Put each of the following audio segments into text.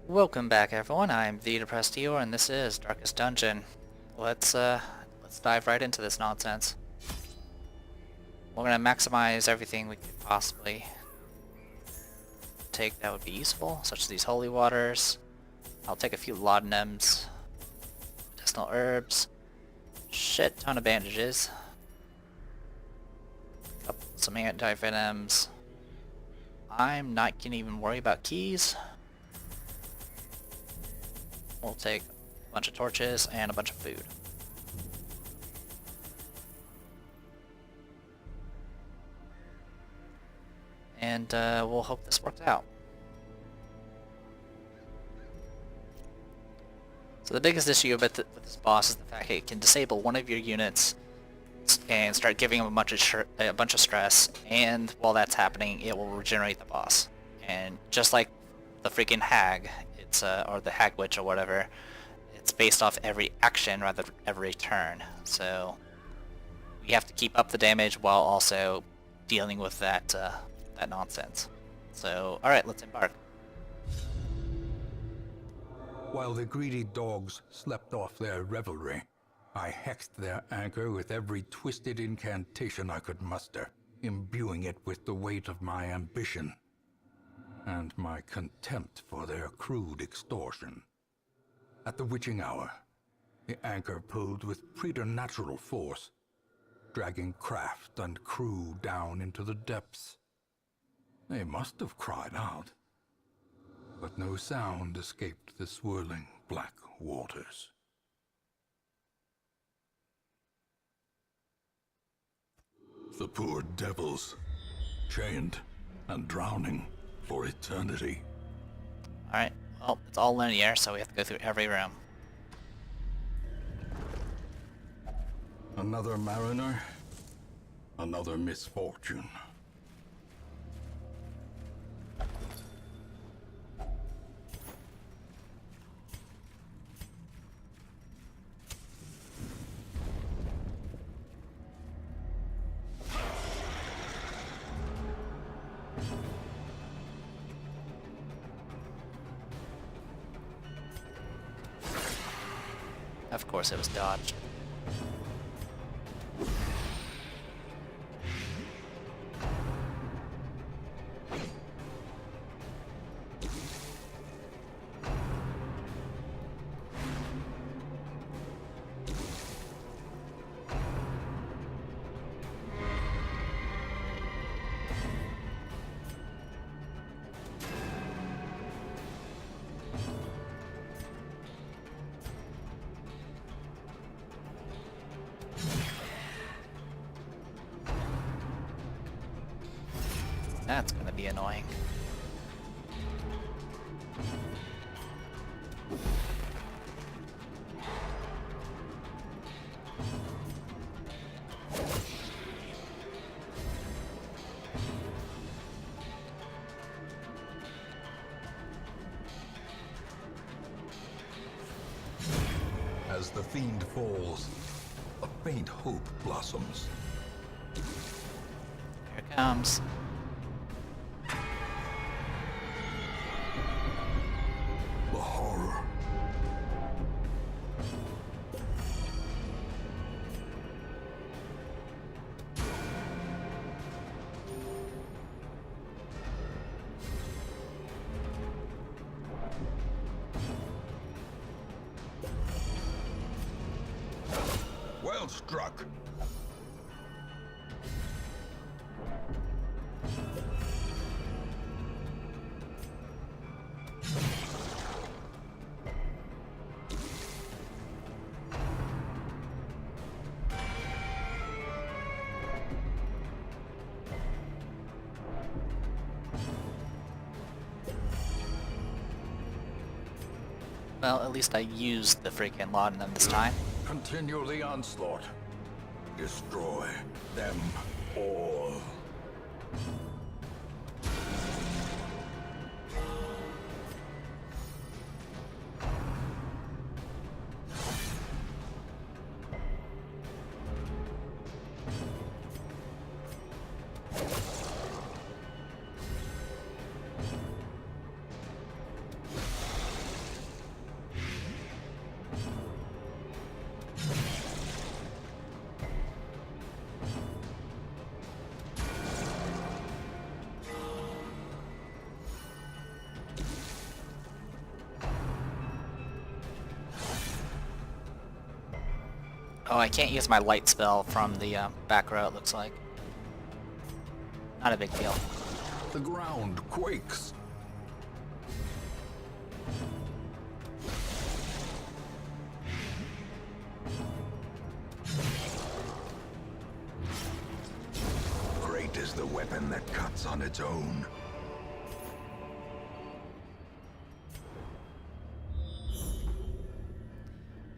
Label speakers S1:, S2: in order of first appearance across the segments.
S1: Welcome back, everyone. I'm the Depressed Eeyore, and this is Darkest Dungeon. Let's dive right into this nonsense. We're gonna maximize everything we could possibly take that would be useful, such as these holy waters. I'll take a few laudanums, medicinal herbs, shit ton of bandages, some anti-venoms. I'm not gonna even worry about keys. We'll take a bunch of torches and a bunch of food. And we'll hope this works out. So the biggest issue with this boss is the fact that it can disable one of your units and start giving them a bunch of stress, and while that's happening, it will regenerate the boss. And just like the freaking hag, or the hag witch or whatever, it's based off every action rather than every turn. So we have to keep up the damage while also dealing with that nonsense. So all right, let's embark.
S2: While the greedy dogs slept off their revelry, I hexed their anchor with every twisted incantation I could muster, imbuing it with the weight of my ambition and my contempt for their crude extortion. At the witching hour, the anchor pulled with preternatural force, dragging craft and crew down into the depths. They must have cried out, but no sound escaped the swirling black waters. The poor devils, chained and drowning for eternity.
S1: Alright, well, it's all linear, so we have to go through every room.
S2: Another mariner, another misfortune.
S1: Of course it was dodged. That's gonna be annoying.
S2: As the fiend falls, a faint hope blossoms.
S1: Here it comes.
S2: The horror. Well struck.
S1: Well, at least I used the freaking laudanum this time.
S2: Continue the onslaught. Destroy them all.
S1: Oh, I can't use my light spell from the back row, it looks like. Not a big deal.
S2: The ground quakes. Great is the weapon that cuts on its own.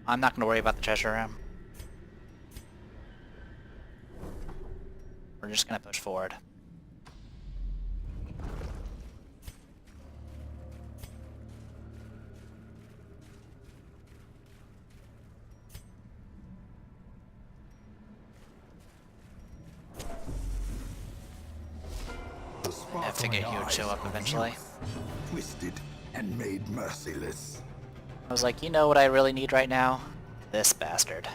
S1: I'm not going to worry about the treasure room. We're just going to push forward. I figured he would show up eventually.
S2: Twisted and made merciless.
S1: I was like, you know what I really need right now? This bastard.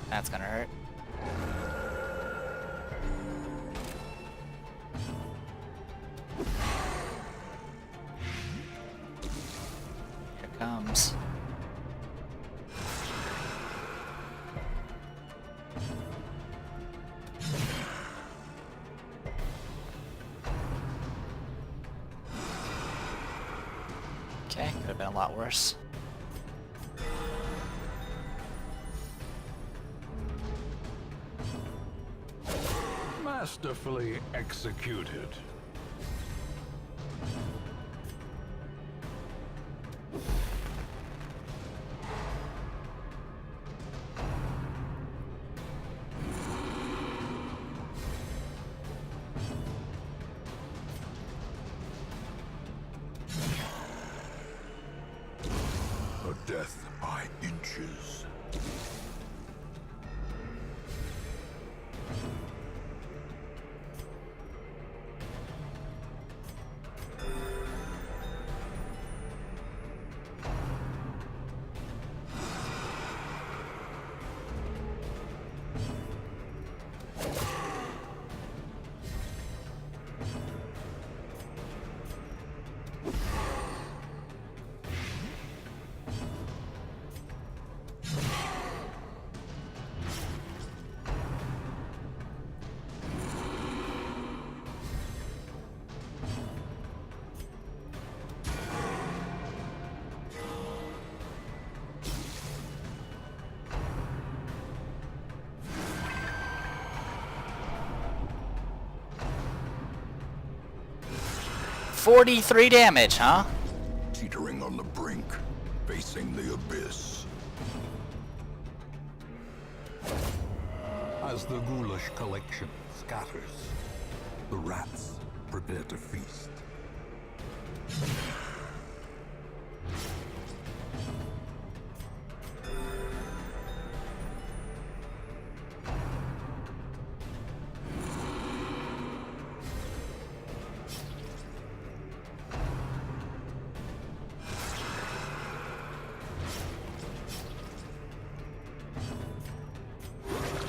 S1: That's gonna hurt. Here it comes. Okay, could have been a lot worse.
S2: Masterfully executed. A death by inches.
S1: $43 damage, huh?
S2: Teetering on the brink, facing the abyss. As the ghoulish collection scatters, the rats prepare to feast.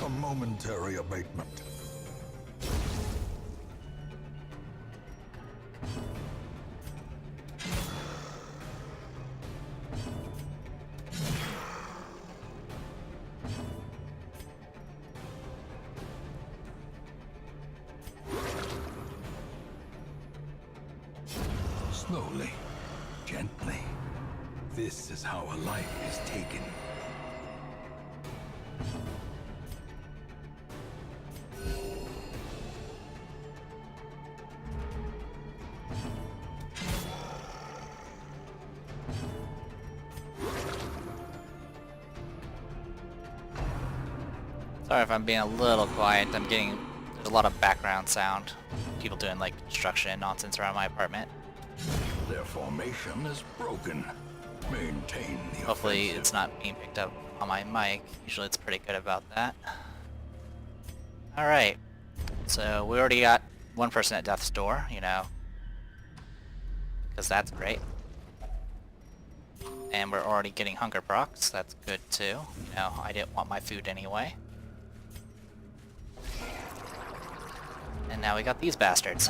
S2: A momentary abatement. Slowly, gently. This is how a life is taken.
S1: Sorry if I'm being a little quiet. I'm getting there's a lot of background sound people doing like construction nonsense around my apartment.
S2: Their formation is broken. Maintain the
S1: Hopefully
S2: offensive.
S1: it's not being picked up on my mic. Usually it's pretty good about that. Alright. So we already got one person at death's door, you know. Because that's great. And we're already getting hunger procs. That's good too. You know, I didn't want my food anyway. And now we got these bastards.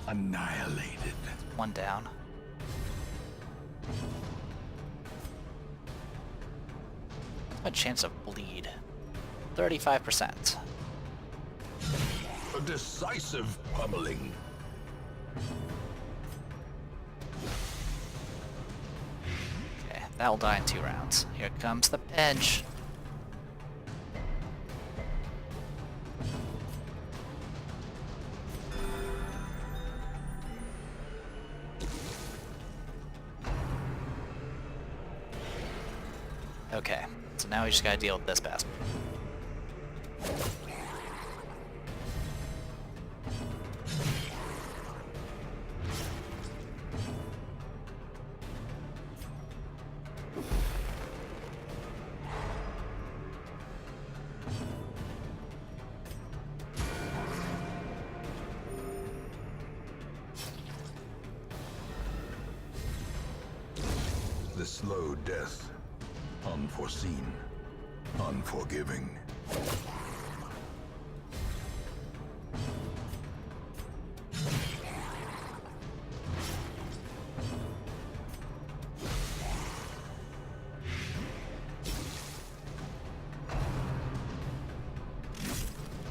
S2: Annihilated.
S1: One down. A chance of bleed. 35%.
S2: A decisive pummeling.
S1: Okay, that'll die in 2 rounds. Here comes the pinch. Okay, so now we just gotta deal with this bastard.
S2: The slow death. Unforeseen. Unforgiving.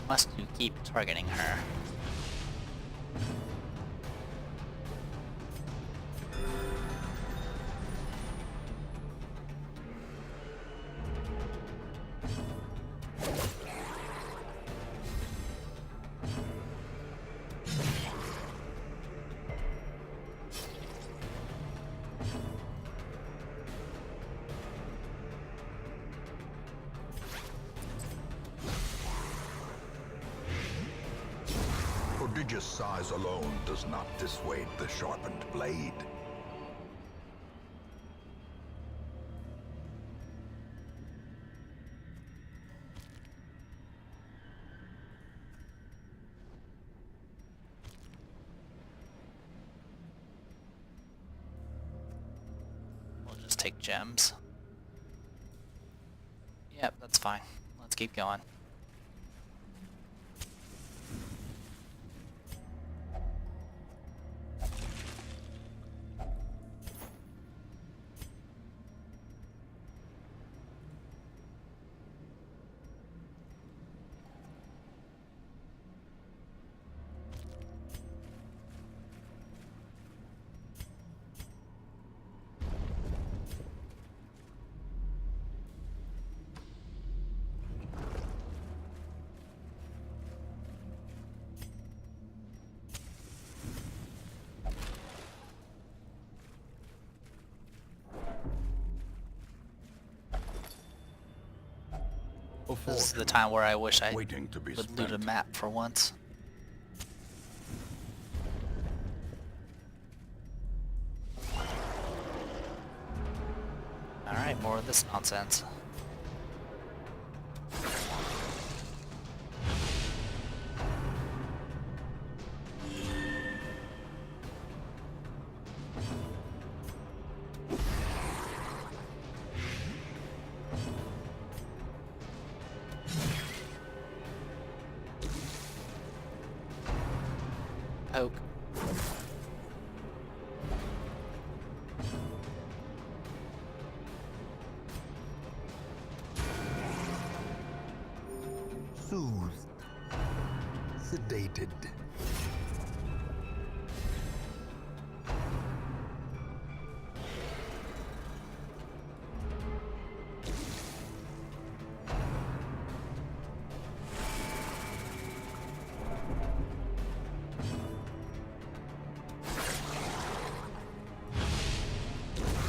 S1: Must you keep targeting her?
S2: Prodigious size alone does not dissuade the sharpened blade.
S1: We'll just take gems. Yep, that's fine. Let's keep going. This is the time where I wish I would
S2: Waiting to be
S1: loot a
S2: spent.
S1: map for once. Alright, more of this nonsense. Poke.
S2: Soothed. Sedated.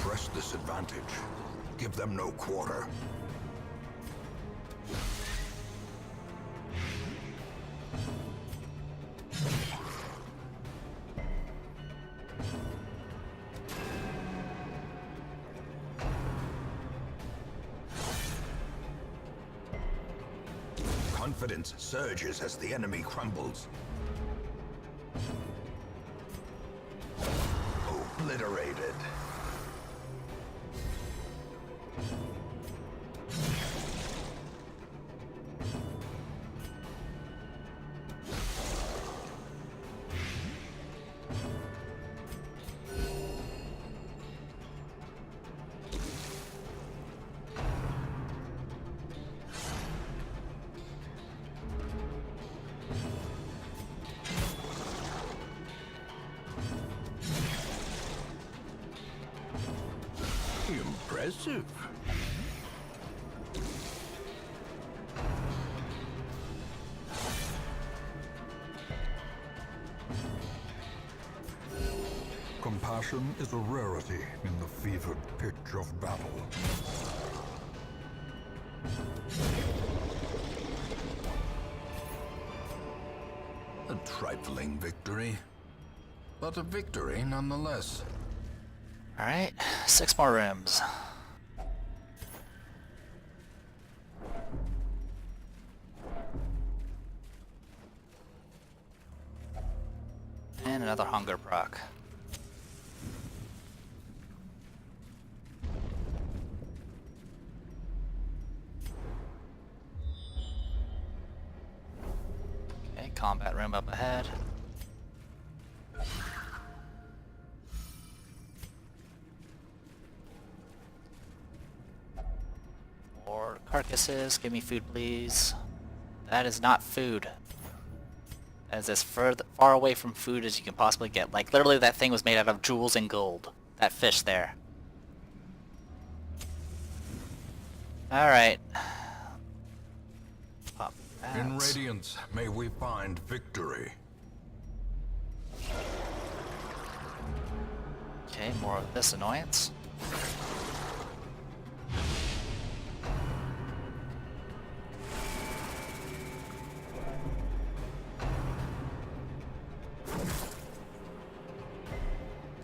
S2: Press this advantage. Give them no quarter. confidence surges as the enemy crumbles. Obliterated. Impressive. Compassion is a rarity in the fevered pitch of battle. A trifling victory, but a victory nonetheless.
S1: Alright, 6 more rooms. And another hunger proc. Okay, combat room up ahead. More carcasses, give me food please. That is not food. That is as far away from food as you can possibly get. Like, literally that thing was made out of jewels and gold. That fish there. Alright. Pop that.
S2: In Radiance, may we find victory.
S1: Okay, more of this annoyance.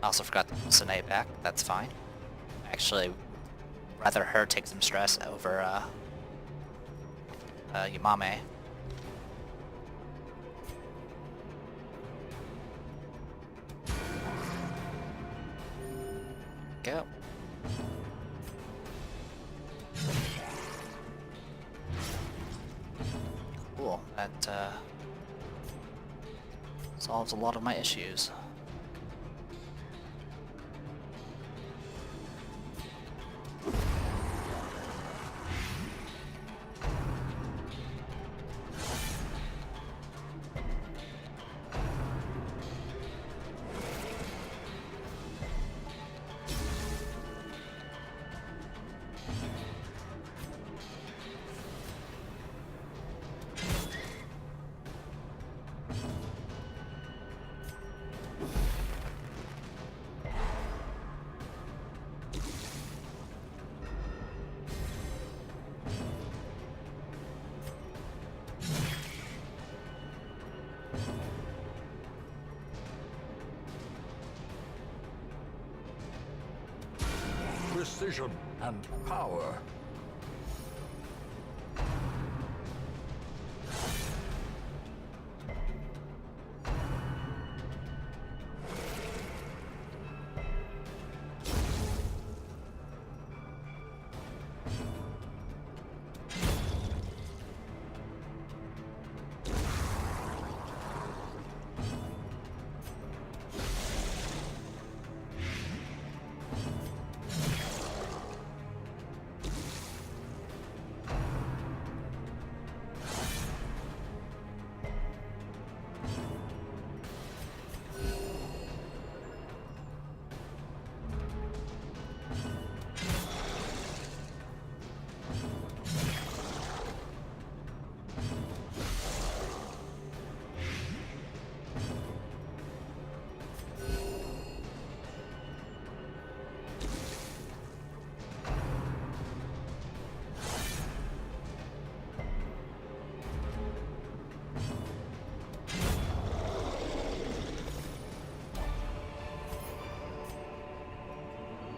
S1: I also forgot to put Sine back. That's fine. Actually, rather her take some stress over Yamame. Go. Cool. That solves a lot of my issues.
S2: Precision and power.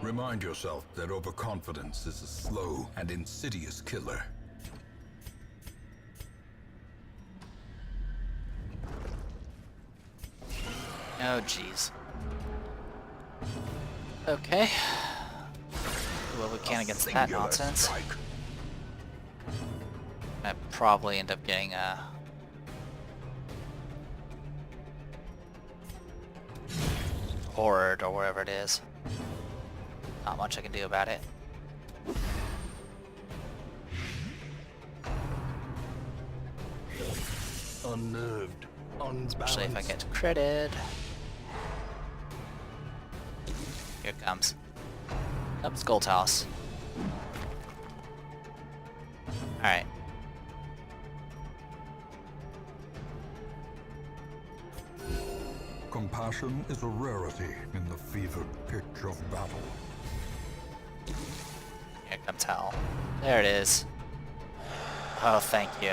S2: Remind yourself that overconfidence is a slow and insidious killer.
S1: Oh, jeez. Okay. Well, we can against that
S2: Singular
S1: nonsense.
S2: strike.
S1: I probably end up getting a horde or whatever it is. Not much I can do about it.
S2: Unnerved,
S1: Especially if I
S2: unbalanced.
S1: get critted. Here it comes. Up Skull Toss. Alright.
S2: Compassion is a rarity in the fevered pitch of battle.
S1: Here comes hell. There it is. Oh, thank you.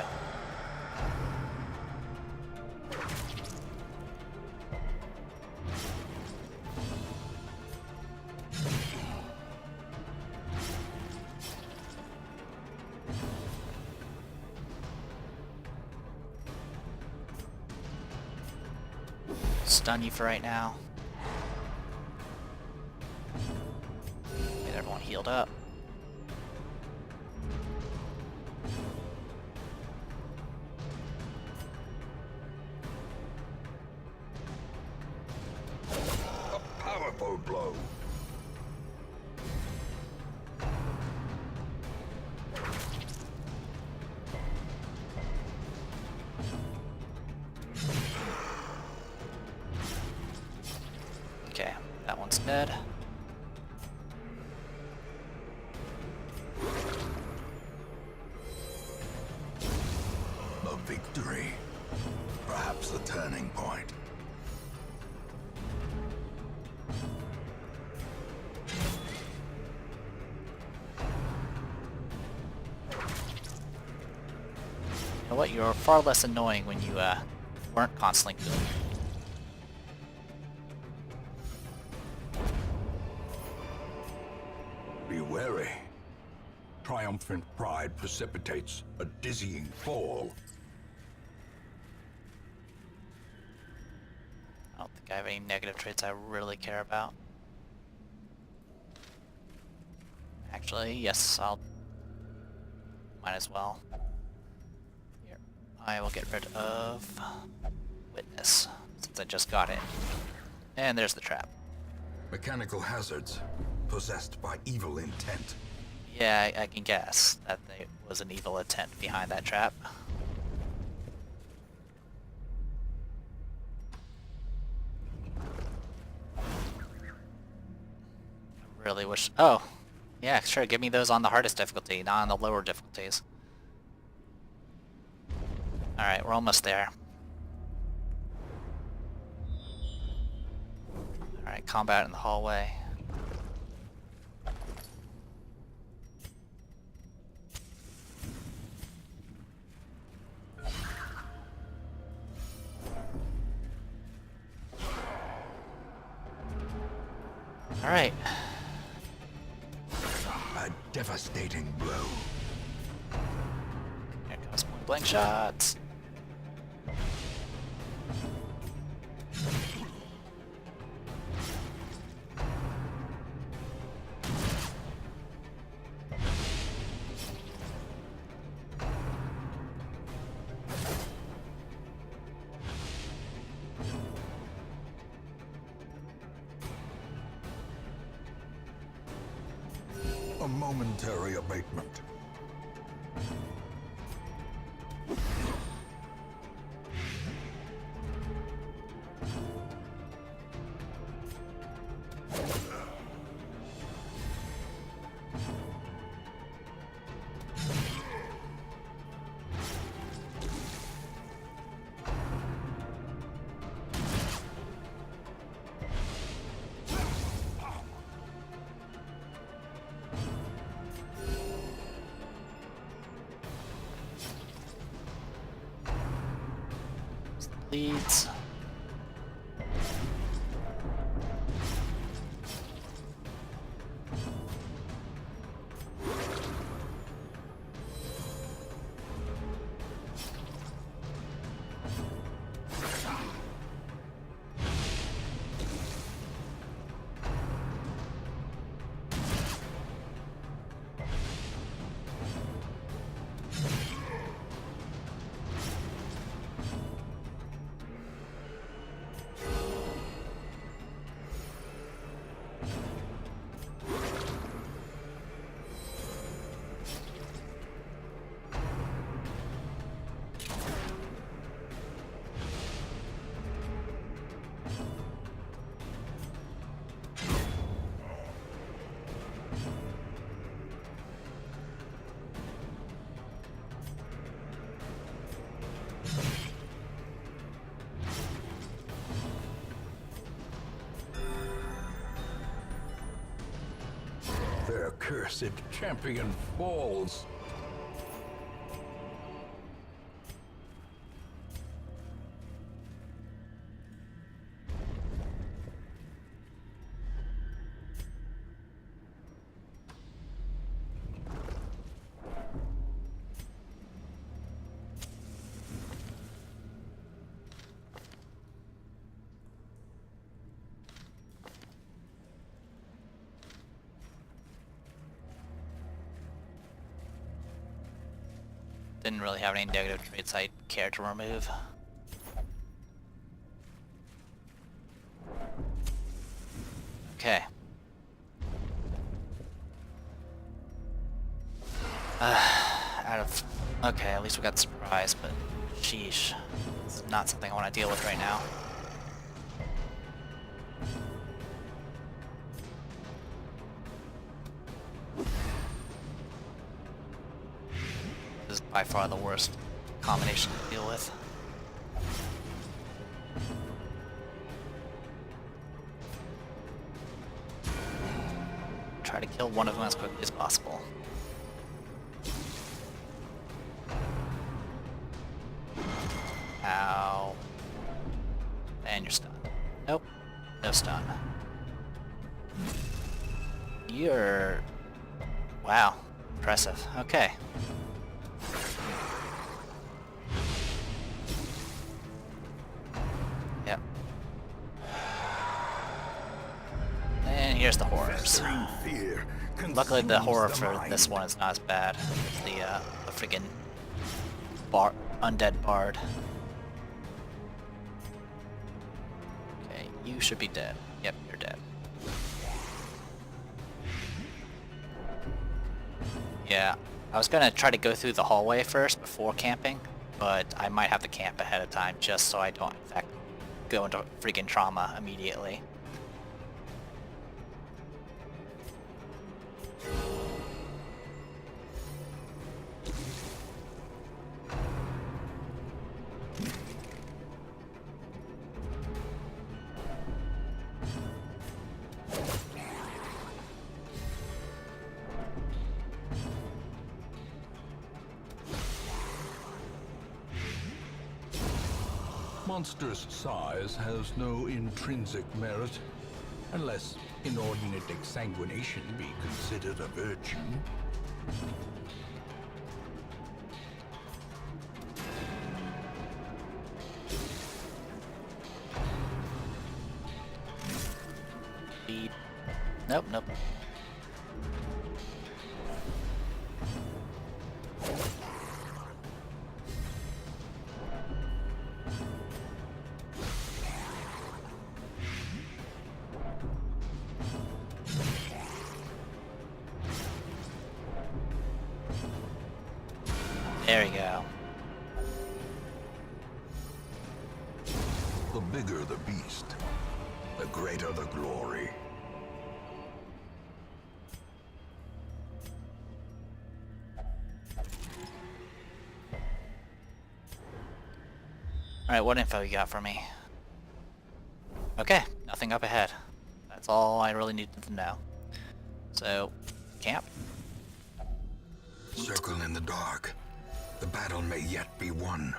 S1: Stun you for right now. Get everyone healed up.
S2: A powerful blow.
S1: Okay, that one's dead.
S2: A victory. Perhaps a turning point.
S1: You know what? You're far less annoying when you weren't constantly good.
S2: Be wary. Triumphant pride precipitates a dizzying fall.
S1: I don't think I have any negative traits I really care about. Actually, yes, I'll... Might as well. Here. I will get rid of... Witness, since I just got it. And there's the trap.
S2: Mechanical hazards, possessed by evil intent.
S1: Yeah, I can guess that there was an evil intent behind that trap. I really wish... Oh! Yeah, sure, give me those on the hardest difficulty, not on the lower difficulties. Alright, we're almost there. Alright, combat in the hallway. Alright.
S2: A devastating blow.
S1: Here comes point blank shots.
S2: A momentary abatement.
S1: Leads.
S2: accursed champion falls.
S1: Didn't really have any negative traits I cared to remove. Okay. Okay, at least we got surprise, but sheesh. It's not something I want to deal with right now. This is by far the worst combination to deal with. Try to kill one of them as quickly as possible. Ow. And you're stunned. Nope. No stun. You're... Wow. Impressive. Okay. Yep. And here's the horrors. Luckily the horror for this one is not as bad as the freaking undead bard. Okay, you should be dead. Yep, you're dead. Yeah, I was gonna try to go through the hallway first before camping, but I might have to camp ahead of time just so I don't, in fact, go into freaking trauma immediately.
S2: Monstrous size has no intrinsic merit, unless inordinate exsanguination be considered a virtue.
S1: Beep. Nope, nope. There we go.
S2: The bigger the beast, the greater the glory.
S1: Alright, what info you got for me? Okay, nothing up ahead. That's all I really needed to know. So, camp.
S2: Circle in the dark. The battle may yet be won.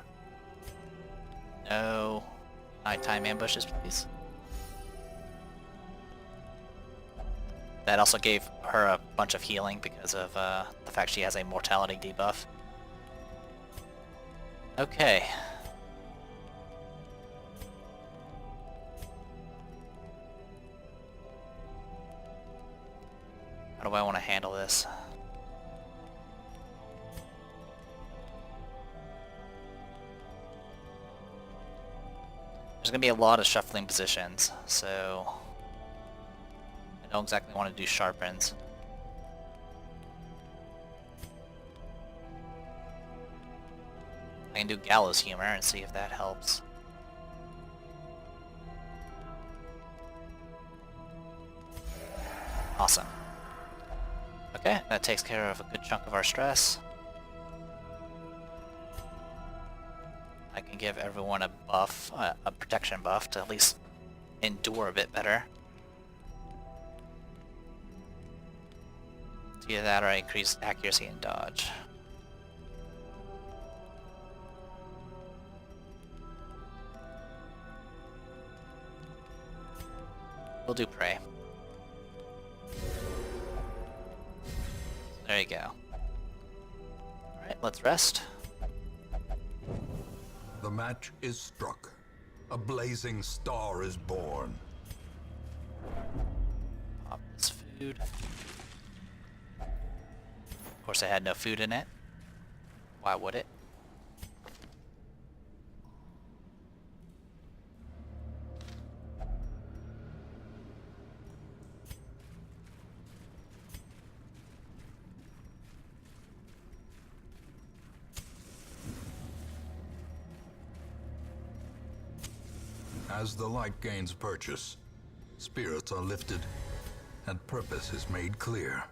S1: No nighttime ambushes, please. That also gave her a bunch of healing because of the fact she has a mortality debuff. Okay. How do I want to handle this? There's gonna be a lot of shuffling positions, so I don't exactly want to do sharpens. I can do gallows humor and see if that helps. Awesome. Okay, that takes care of a good chunk of our stress. I can give everyone a buff, a protection buff, to at least endure a bit better. Either that or I increase accuracy and dodge. We'll do prey. There you go. Alright, let's rest.
S2: The match is struck. A blazing star is born.
S1: Pop this food. Of course I had no food in it. Why would it?
S2: As the light gains purchase, spirits are lifted, and purpose is made clear.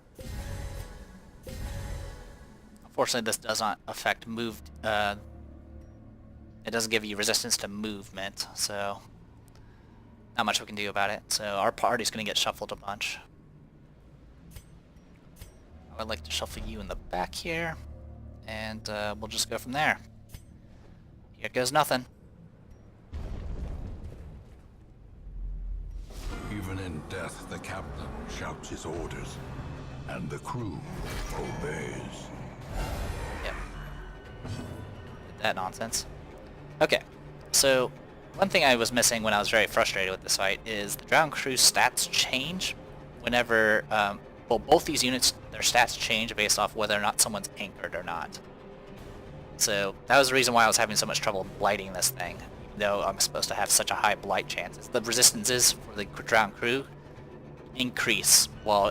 S1: Unfortunately, this does not affect moved. It doesn't give you resistance to movement, so not much we can do about it. So our party's going to get shuffled a bunch. I would like to shuffle you in the back here, and we'll just go from there. Here goes nothing.
S2: Even in death, the captain shouts his orders, and the crew obeys.
S1: Yep. That nonsense. Okay, so one thing I was missing when I was very frustrated with this fight is the Drowned Crew stats change whenever, well, both these units, their stats change based off whether or not someone's anchored or not. So that was the reason why I was having so much trouble blighting this thing, even though I'm supposed to have such a high blight chance. The resistances for the Drowned Crew increase while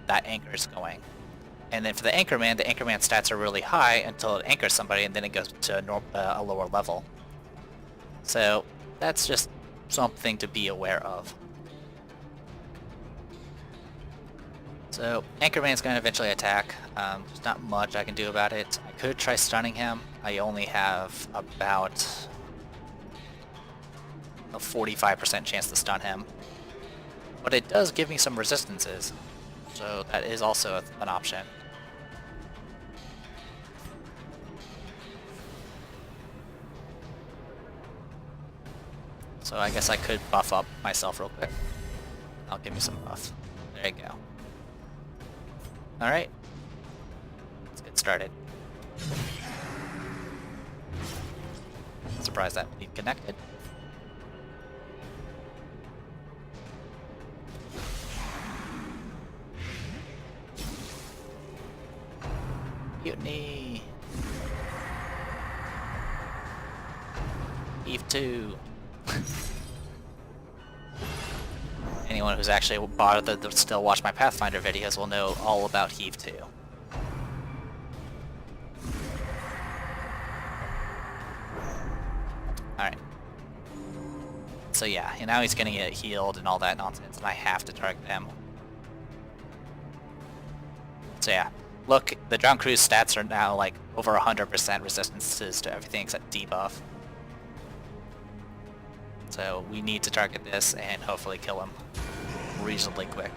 S1: that anchor is going. And then for the Anchorman stats are really high until it anchors somebody, and then it goes to a lower level. So that's just something to be aware of. So Anchorman's going to eventually attack. There's not much I can do about it. I could try stunning him. I only have about a 45% chance to stun him. But it does give me some resistances. So that is also an option. So I guess I could buff up myself real quick. I'll give me some buff. There you go. Alright. Let's get started. Surprised that we connected. Mutiny! Eve 2. Anyone who's actually bothered to still watch my Pathfinder videos will know all about Heave 2. Alright. So yeah, and now he's gonna get healed and all that nonsense, and I have to target him. So yeah, look, the Drowned Crew's stats are now like over 100% resistances to everything except debuff. So we need to target this and hopefully kill him reasonably quick.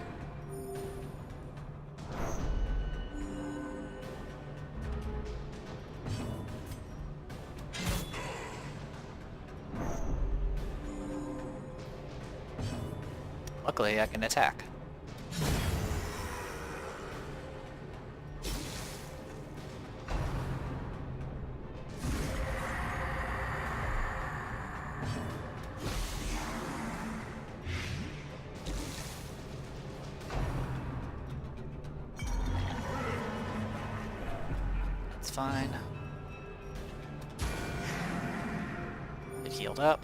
S1: Luckily I can attack. Fine. Get healed up.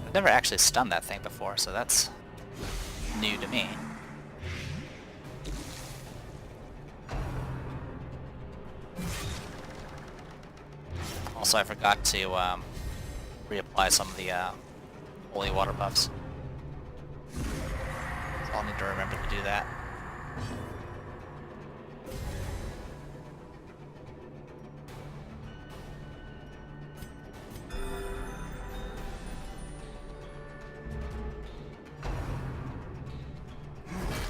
S1: I've never actually stunned that thing before, so that's new to me. Also, I forgot to reapply some of the holy water buffs. So I'll need to remember to do that.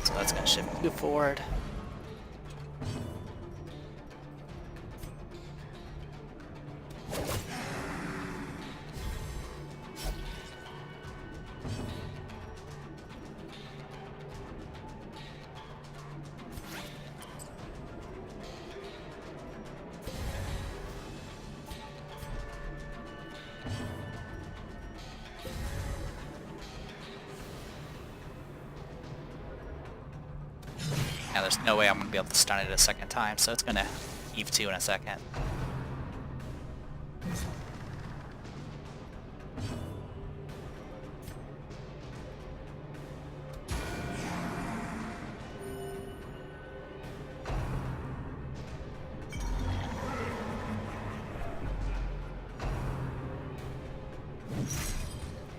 S1: So that's going to shift you forward. Now there's no way I'm going to be able to stun it a second time, so it's going to heave 2 in a second.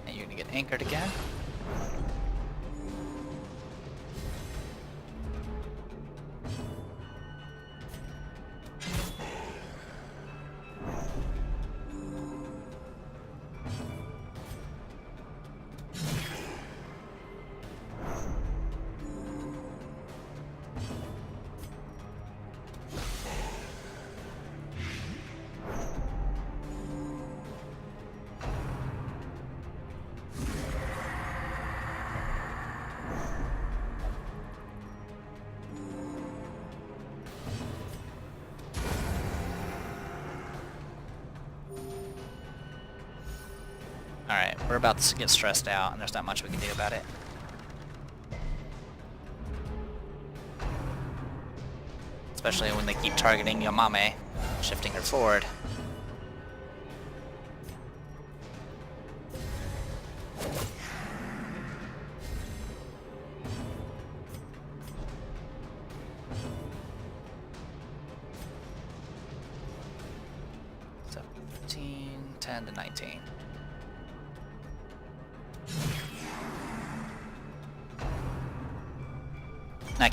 S1: And you're going to get anchored again. Alright, we're about to get stressed out, and there's not much we can do about it. Especially when they keep targeting Yamame, shifting her forward. So 13, 10 to 19. And I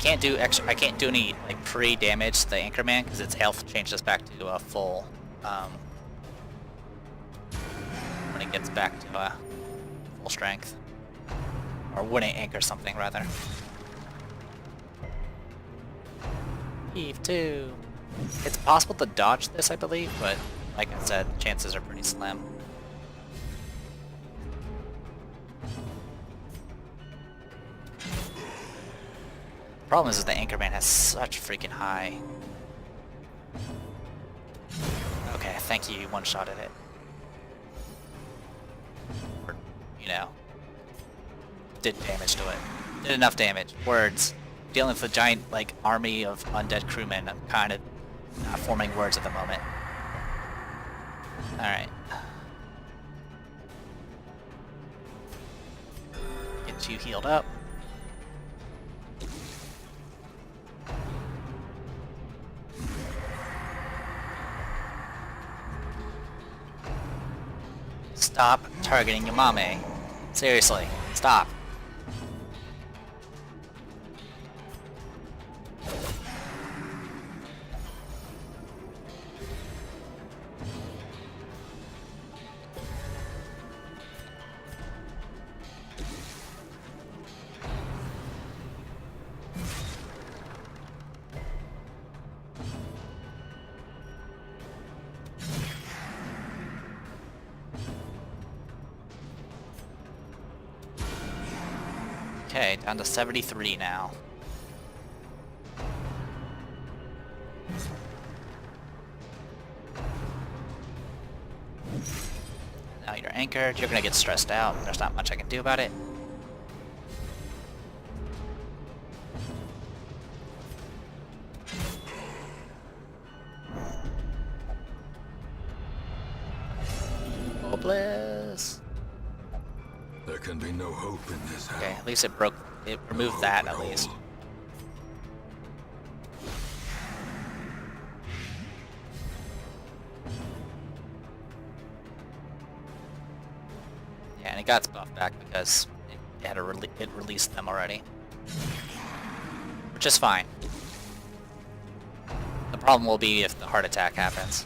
S1: can't do any like pre-damage to the Anchorman because its health changes back to a full when it gets back to full strength, or when it anchors something rather. Heave 2. It's possible to dodge this, I believe, but like I said, chances are pretty slim. Problem is the Anchorman has such freaking high. Okay, thank you, you one-shotted it. Or, you know, did damage to it. Did enough damage. Words. Dealing with a giant, like, army of undead crewmen, I'm kind of not forming words at the moment. Alright. Get you healed up. Stop targeting Yamame. Seriously, stop. Okay, down to 73 now. Now you're anchored, you're gonna get stressed out, there's not much I can do about it. Hopeless.
S2: There can be no hope in this hell.
S1: Okay, at least it removed that at least. and it got its buff back because it released them already. Which is fine. The problem will be if the heart attack happens.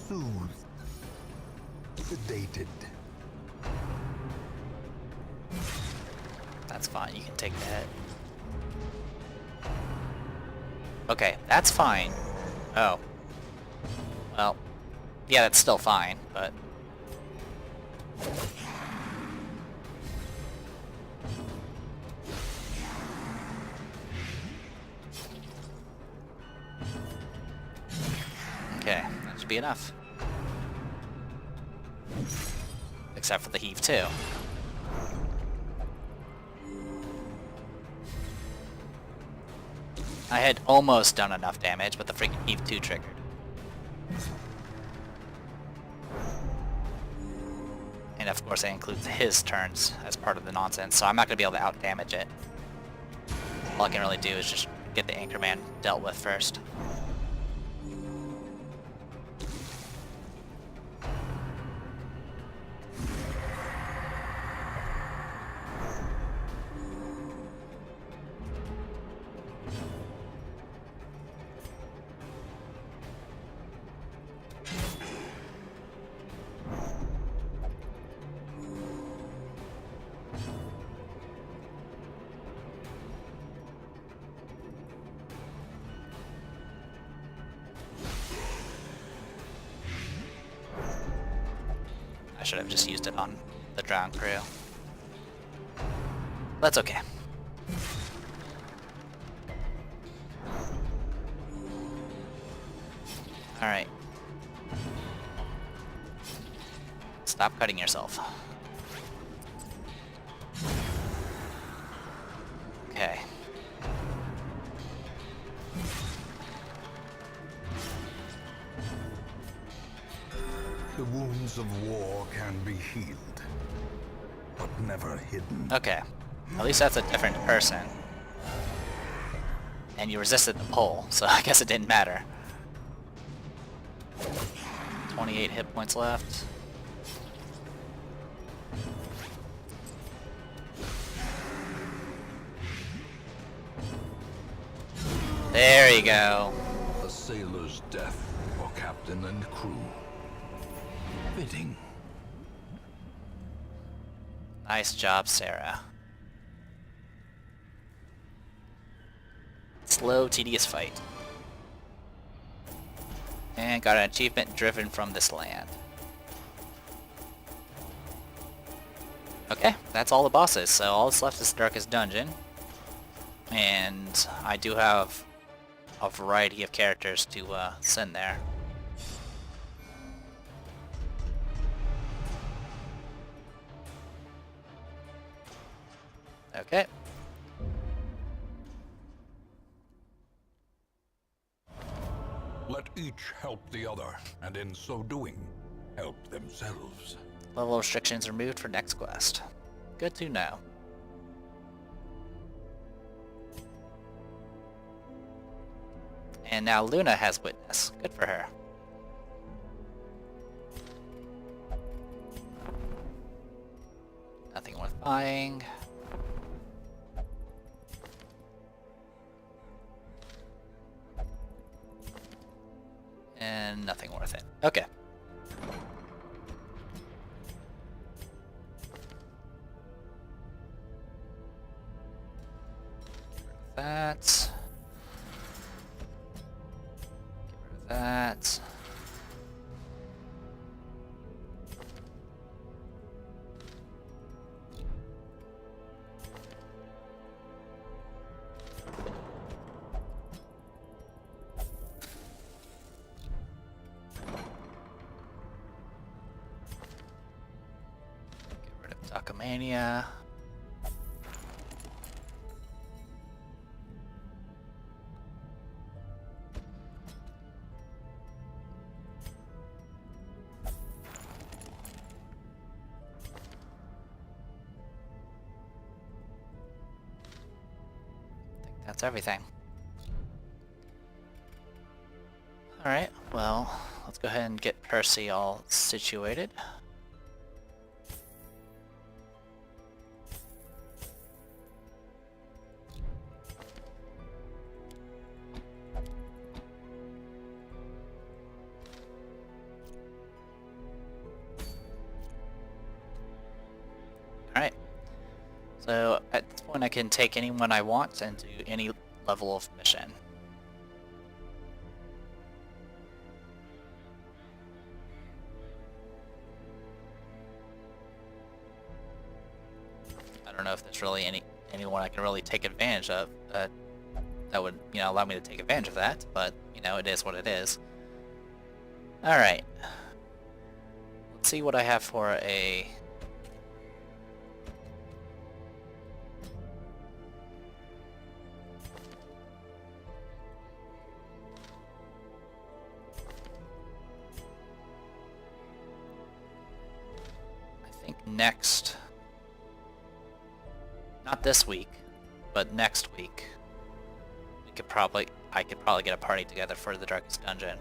S2: Soothed. Sedated.
S1: That's fine, you can take the hit. Okay, that's fine. Oh. Well, yeah, that's still fine, but... Okay, that should be enough. Except for the heave too. I had almost done enough damage, but the freaking heave 2 triggered. And of course that includes his turns as part of the nonsense, so I'm not going to be able to out-damage it. All I can really do is just get the Anchorman dealt with first. I should have just used it on the drowned crew. That's okay. Alright. Stop cutting yourself. Okay.
S2: The wounds of war can be healed, but never hidden.
S1: Okay. At least that's a different person. And you resisted the pull, so I guess it didn't matter. 28 hit points left. There you go.
S2: A sailor's death for captain and crew. Fitting.
S1: Nice job, Sarah. Slow, tedious fight. And got an achievement driven from this land. Okay, that's all the bosses, so all that's left is the Darkest Dungeon. And I do have a variety of characters to send there. Okay.
S2: Let each help the other, and in so doing, help themselves.
S1: Level restrictions removed for next quest. Good to know. And now Luna has witness. Good for her. Nothing worth buying. And nothing worth it. Okay. That. Get rid of that. Get rid of Takamania. That's everything. Alright, well, let's go ahead and get Percy all situated. Alright, so at this point I can take anyone I want and do any level of mission. I don't know if there's really anyone I can really take advantage of that would, allow me to take advantage of that, but, it is what it is. Alright. Let's see what I have for a... I think next... Not this week, but next week, I could probably get a party together for the Darkest Dungeon.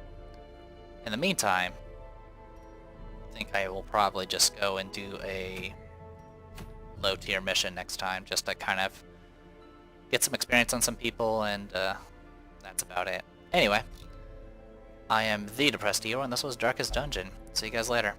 S1: In the meantime, I think I will probably just go and do a low tier mission next time, just to kind of get some experience on some people, and that's about it. Anyway, I am the Depressed Hero, and this was Darkest Dungeon. See you guys later.